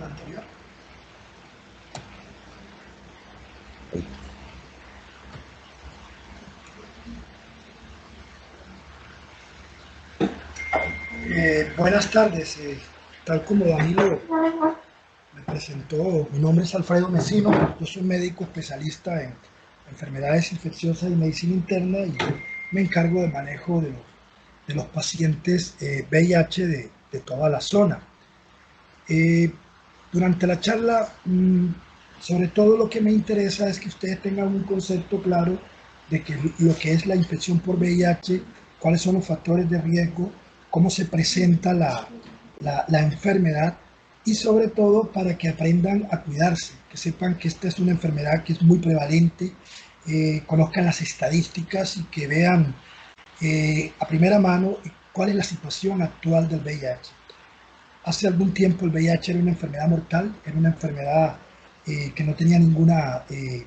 la anterior. Buenas tardes, tal como Danilo me presentó, mi nombre es Alfredo Mesino, yo soy médico especialista en enfermedades infecciosas y medicina interna y me encargo del manejo de los pacientes VIH de toda la zona. Durante la charla, sobre todo lo que me interesa es que ustedes tengan un concepto claro de que lo que es la infección por VIH, cuáles son los factores de riesgo, cómo se presenta la enfermedad y sobre todo para que aprendan a cuidarse, que sepan que esta es una enfermedad que es muy prevalente, conozcan las estadísticas y que vean a primera mano cuál es la situación actual del VIH. Hace algún tiempo el VIH era una enfermedad mortal, era una enfermedad que no tenía ninguna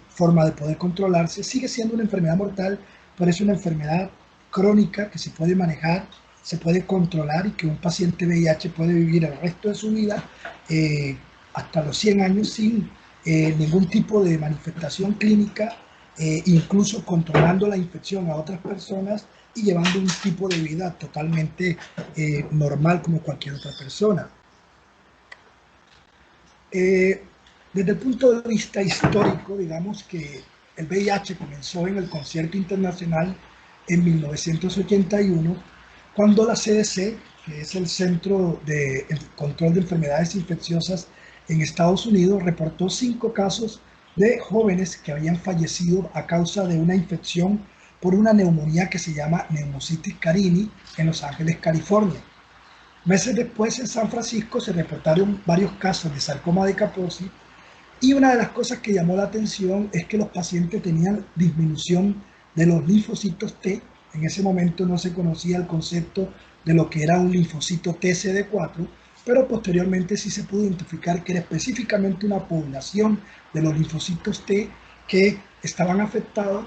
forma de poder controlarse. Sigue siendo una enfermedad mortal, pero es una enfermedad crónica que se puede manejar, se puede controlar y que un paciente VIH puede vivir el resto de su vida hasta los 100 años sin ningún tipo de manifestación clínica, incluso controlando la infección a otras personas y llevando un tipo de vida totalmente normal como cualquier otra persona. Desde el punto de vista histórico, digamos que el VIH comenzó en el Concierto Internacional en 1981, cuando la CDC, que es el Centro de Control de Enfermedades Infecciosas en Estados Unidos, reportó 5 casos de jóvenes que habían fallecido a causa de una infección por una neumonía que se llama Pneumocystis carini en Los Ángeles, California. Meses después, en San Francisco, se reportaron varios casos de sarcoma de Kaposi y una de las cosas que llamó la atención es que los pacientes tenían disminución de los linfocitos T. En ese momento no se conocía el concepto de lo que era un linfocito TCD4, pero posteriormente sí se pudo identificar que era específicamente una población de los linfocitos T que estaban afectados.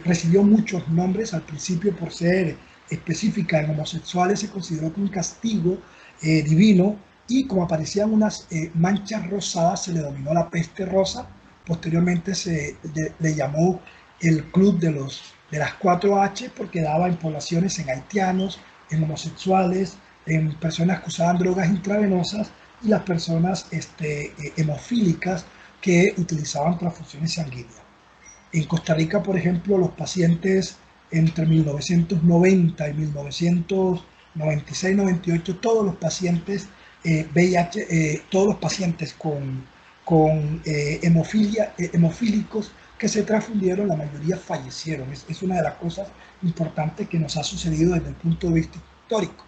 Recibió muchos nombres al principio por ser específica en homosexuales, se consideró como un castigo divino, y como aparecían unas manchas rosadas se le denominó la peste rosa. Posteriormente le llamó el club de las 4H porque daba en poblaciones, en haitianos, en homosexuales, en personas que usaban drogas intravenosas y las personas hemofílicas que utilizaban transfusiones sanguíneas. En Costa Rica, por ejemplo, los pacientes entre 1990 y 1996-98, todos los pacientes VIH, todos los pacientes con hemofílicos que se transfundieron, la mayoría fallecieron. Es una de las cosas importantes que nos ha sucedido desde el punto de vista histórico.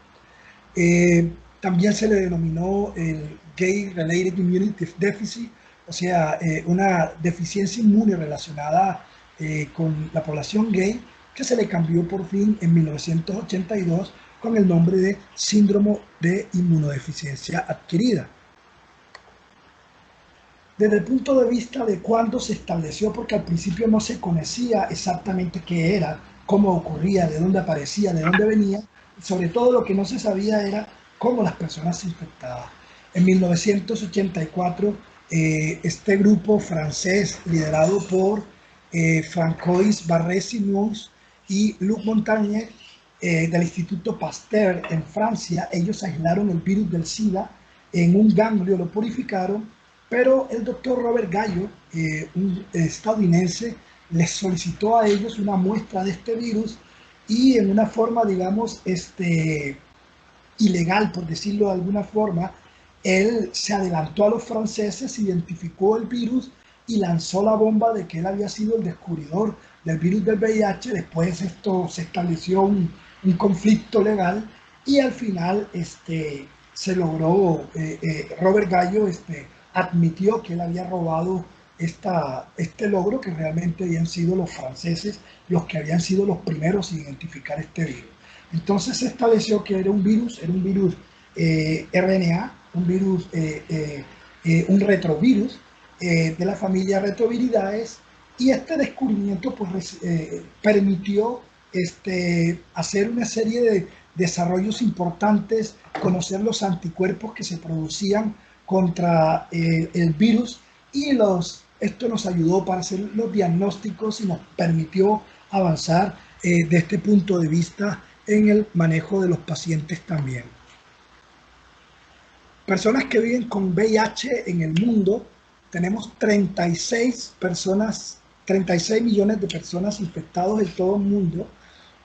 También se le denominó el Gay Related Immunity Deficit, o sea, una deficiencia inmune relacionada con la población gay, que se le cambió por fin en 1982 con el nombre de síndrome de inmunodeficiencia adquirida. Desde el punto de vista de cuándo se estableció, porque al principio no se conocía exactamente qué era, cómo ocurría, de dónde aparecía, de dónde venía, sobre todo lo que no se sabía era cómo las personas se infectaban. En 1984, este grupo francés liderado por Francois Barré-Sinous y Luc Montagnier del Instituto Pasteur en Francia, ellos aislaron el virus del SIDA en un ganglio, lo purificaron, pero el doctor Robert Gallo, un estadounidense, les solicitó a ellos una muestra de este virus y en una forma, digamos, ilegal, por decirlo de alguna forma, él se adelantó a los franceses, identificó el virus y lanzó la bomba de que él había sido el descubridor del virus del VIH. Después esto se estableció un conflicto legal y al final se logró, Robert Gallo admitió que él había robado este logro, que realmente habían sido los franceses los que habían sido los primeros en identificar este virus. Entonces se estableció que era un virus RNA, un virus, un retrovirus de la familia Retroviridae, y este descubrimiento pues, permitió hacer una serie de desarrollos importantes, conocer los anticuerpos que se producían contra el virus y esto nos ayudó para hacer los diagnósticos y nos permitió avanzar de este punto de vista en el manejo de los pacientes también. Personas que viven con VIH en el mundo, tenemos 36 millones de personas infectadas en todo el mundo.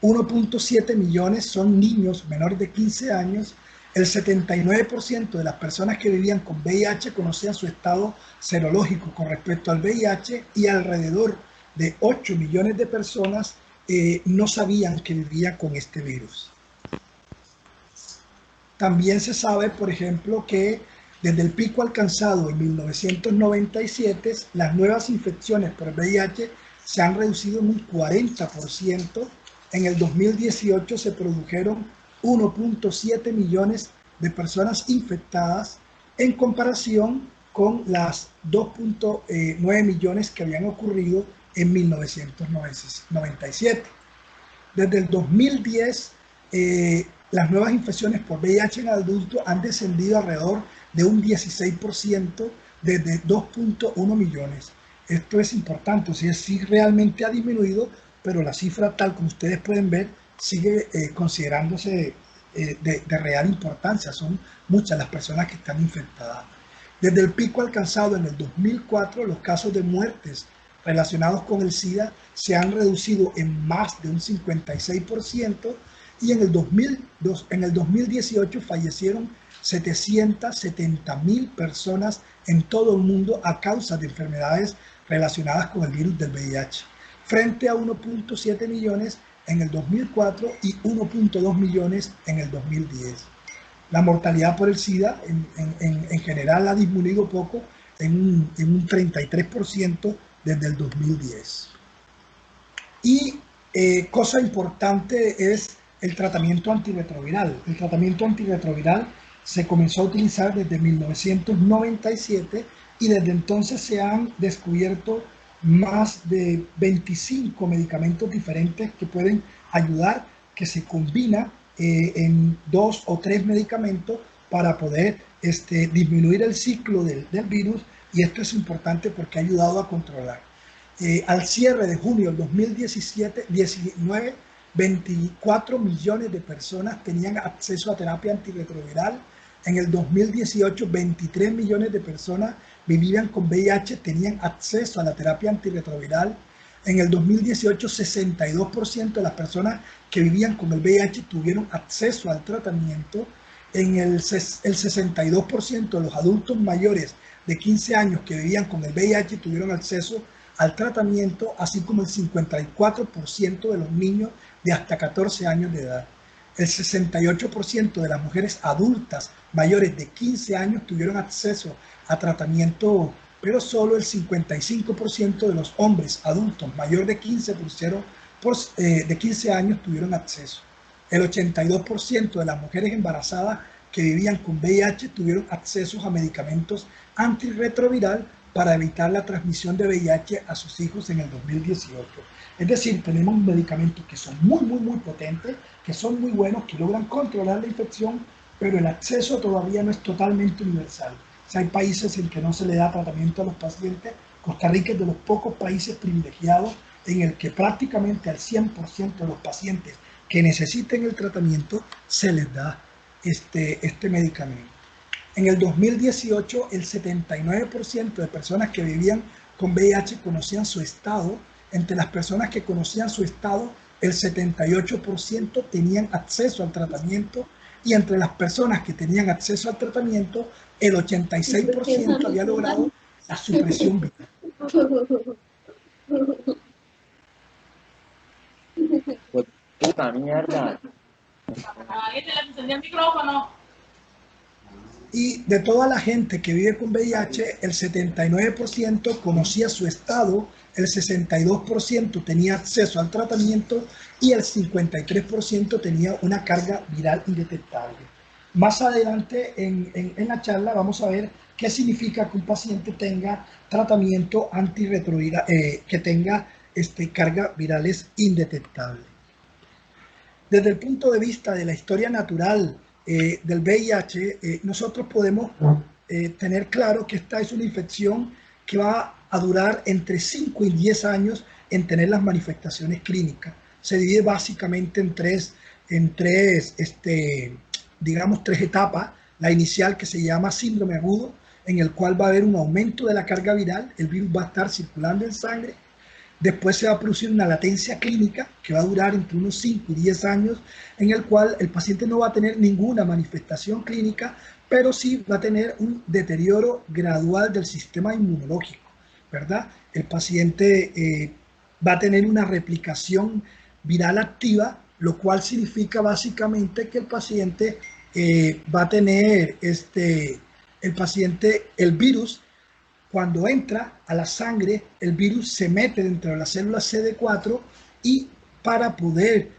1.7 millones son niños menores de 15 años. El 79% de las personas que vivían con VIH conocían su estado serológico con respecto al VIH y alrededor de 8 millones de personas no sabían que vivían con este virus. También se sabe, por ejemplo, que desde el pico alcanzado en 1997, las nuevas infecciones por VIH se han reducido en un 40%. En el 2018 se produjeron 1.7 millones de personas infectadas en comparación con las 2.9 millones que habían ocurrido en 1997. Desde el 2010, las nuevas infecciones por VIH en adultos han descendido alrededor de un 16% desde 2.1 millones. Esto es importante, o sea, sí realmente ha disminuido, pero la cifra tal como ustedes pueden ver sigue considerándose de real importancia. Son muchas las personas que están infectadas. Desde el pico alcanzado en el 2004, los casos de muertes relacionados con el SIDA se han reducido en más de un 56%, y en el 2018 fallecieron 770,000 personas en todo el mundo a causa de enfermedades relacionadas con el virus del VIH, frente a 1.7 millones en el 2004 y 1.2 millones en el 2010. La mortalidad por el SIDA en general ha disminuido poco en un 33% desde el 2010. Y cosa importante es el tratamiento antirretroviral. El tratamiento antirretroviral se comenzó a utilizar desde 1997 y desde entonces se han descubierto más de 25 medicamentos diferentes que pueden ayudar, que se combina en 2 o 3 medicamentos para poder disminuir el ciclo del virus, y esto es importante porque ha ayudado a controlar. Al cierre de junio del 2019, 24 millones de personas tenían acceso a terapia antirretroviral. En el 2018, 23 millones de personas vivían con VIH, tenían acceso a la terapia antirretroviral. En el 2018, 62% de las personas que vivían con el VIH tuvieron acceso al tratamiento. En el 62% de los adultos mayores de 15 años que vivían con el VIH tuvieron acceso al tratamiento, así como el 54% de los niños de hasta 14 años de edad. El 68% de las mujeres adultas mayores de 15 años tuvieron acceso a tratamiento, pero solo el 55% de los hombres adultos mayores de 15 años tuvieron acceso. El 82% de las mujeres embarazadas que vivían con VIH tuvieron acceso a medicamentos antirretroviral para evitar la transmisión de VIH a sus hijos en el 2018. Es decir, tenemos medicamentos que son muy potentes, que son muy buenos, que logran controlar la infección, pero el acceso todavía no es totalmente universal. O sea, hay países en que no se le da tratamiento a los pacientes. Costa Rica es de los pocos países privilegiados en el que prácticamente al 100% de los pacientes que necesiten el tratamiento se les da este medicamento. En el 2018, el 79% de personas que vivían con VIH conocían su estado. Entre las personas que conocían su estado, el 78% tenían acceso al tratamiento, y entre las personas que tenían acceso al tratamiento, el 86% había logrado la supresión viral. Puta mierda. Ahí te le encendí el micrófono. Y de toda la gente que vive con VIH, el 79% conocía su estado, el 62% tenía acceso al tratamiento y el 53% tenía una carga viral indetectable. Más adelante en la charla vamos a ver qué significa que un paciente tenga tratamiento antirretroviral, que tenga cargas virales indetectables. Desde el punto de vista de la historia natural del VIH, nosotros podemos tener claro que esta es una infección que va a durar entre 5 y 10 años en tener las manifestaciones clínicas. Se divide básicamente digamos, tres etapas. La inicial, que se llama síndrome agudo, en el cual va a haber un aumento de la carga viral, el virus va a estar circulando en sangre. Después se va a producir una latencia clínica que va a durar entre unos 5 y 10 años, en el cual el paciente no va a tener ninguna manifestación clínica, pero sí va a tener un deterioro gradual del sistema inmunológico, ¿verdad? El paciente va a tener una replicación viral activa, lo cual significa básicamente que el paciente va a tener el virus. Cuando entra a la sangre, el virus se mete dentro de las células CD4 y para poder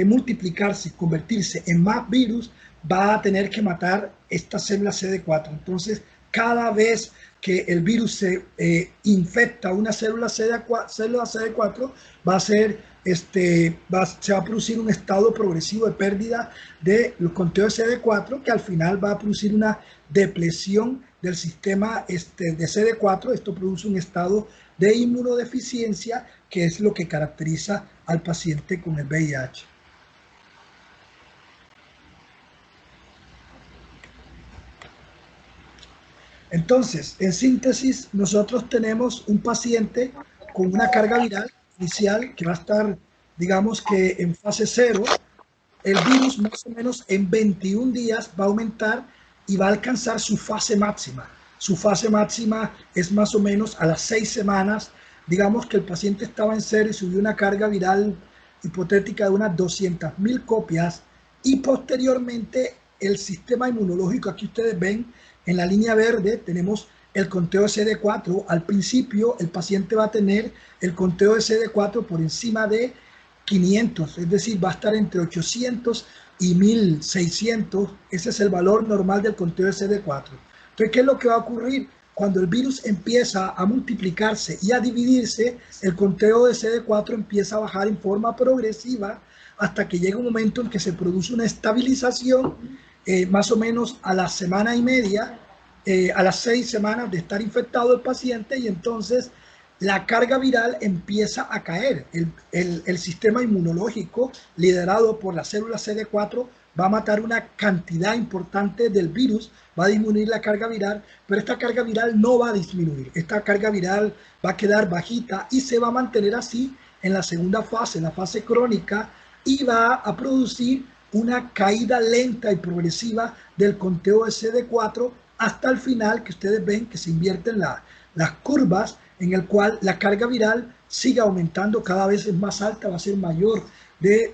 multiplicarse y convertirse en más virus, va a tener que matar estas células CD4. Entonces, cada vez que el virus se infecta una célula CD4, se va a producir un estado progresivo de pérdida de los conteos de CD4, que al final va a producir una depresión del sistema de CD4. Esto produce un estado de inmunodeficiencia, que es lo que caracteriza al paciente con el VIH. Entonces, en síntesis, nosotros tenemos un paciente con una carga viral inicial que va a estar, digamos que en fase 0. El virus más o menos en 21 días va a aumentar y va a alcanzar su fase máxima. Su fase máxima es más o menos a las 6 semanas. Digamos que el paciente estaba en 0 y subió una carga viral hipotética de unas 200.000 copias, y posteriormente el sistema inmunológico, aquí ustedes ven en la línea verde tenemos el conteo de CD4. Al principio el paciente va a tener el conteo de CD4 por encima de 500, es decir, va a estar entre 800 y 1600. Ese es el valor normal del conteo de CD4. Entonces, ¿qué es lo que va a ocurrir? Cuando el virus empieza a multiplicarse y a dividirse, el conteo de CD4 empieza a bajar en forma progresiva hasta que llega un momento en que se produce una estabilización, más o menos a la semana y media, a las 6 semanas de estar infectado el paciente, y entonces la carga viral empieza a caer. El sistema inmunológico, liderado por la célula CD4, va a matar una cantidad importante del virus, va a disminuir la carga viral, pero esta carga viral no va a disminuir. Esta carga viral va a quedar bajita y se va a mantener así en la segunda fase, la fase crónica, y va a producir una caída lenta y progresiva del conteo de CD4 hasta el final, que ustedes ven que se invierten las curvas, en el cual la carga viral sigue aumentando, cada vez es más alta, va a ser mayor de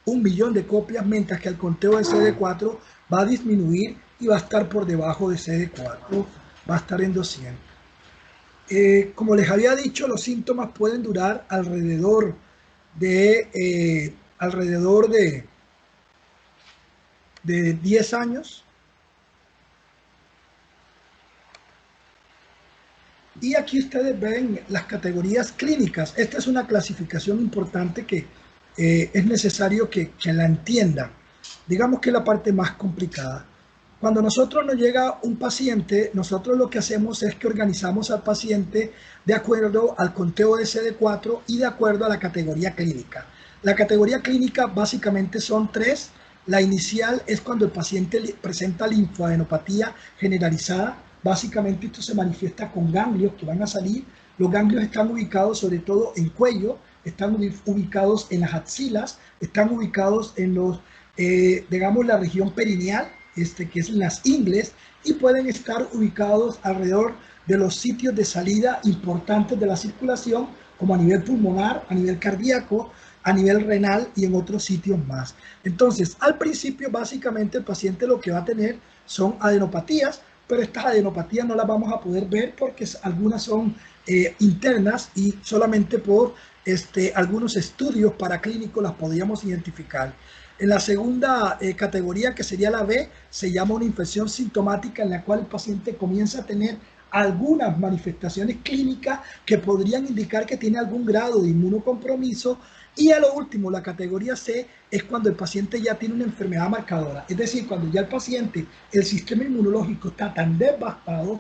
1 millón de copias, mientras que el conteo de CD4 va a disminuir y va a estar por debajo de CD4, va a estar en 200. Como les había dicho, los síntomas pueden durar alrededor de 10 años. Y aquí ustedes ven las categorías clínicas. Esta es una clasificación importante que es necesario que la entiendan. Digamos que la parte más complicada. Cuando nosotros nos llega un paciente, nosotros lo que hacemos es que organizamos al paciente de acuerdo al conteo de CD4 y de acuerdo a la categoría clínica. La categoría clínica básicamente son 3. La inicial es cuando el paciente presenta linfoadenopatía generalizada. Básicamente esto se manifiesta con ganglios que van a salir. Los ganglios están ubicados sobre todo en cuello, están ubicados en las axilas, están ubicados en los, digamos, la región perineal, que es en las ingles, y pueden estar ubicados alrededor de los sitios de salida importantes de la circulación, como a nivel pulmonar, a nivel cardíaco, a nivel renal y en otros sitios más. Entonces, al principio, básicamente el paciente lo que va a tener son adenopatías, pero estas adenopatías no las vamos a poder ver porque algunas son internas, y solamente por algunos estudios paraclínicos las podríamos identificar. En la segunda categoría, que sería la B, se llama una infección sintomática, en la cual el paciente comienza a tener algunas manifestaciones clínicas que podrían indicar que tiene algún grado de inmunocompromiso, Y a lo último, la categoría C es cuando el paciente ya tiene una enfermedad marcadora, es decir, cuando ya el paciente, el sistema inmunológico está tan devastado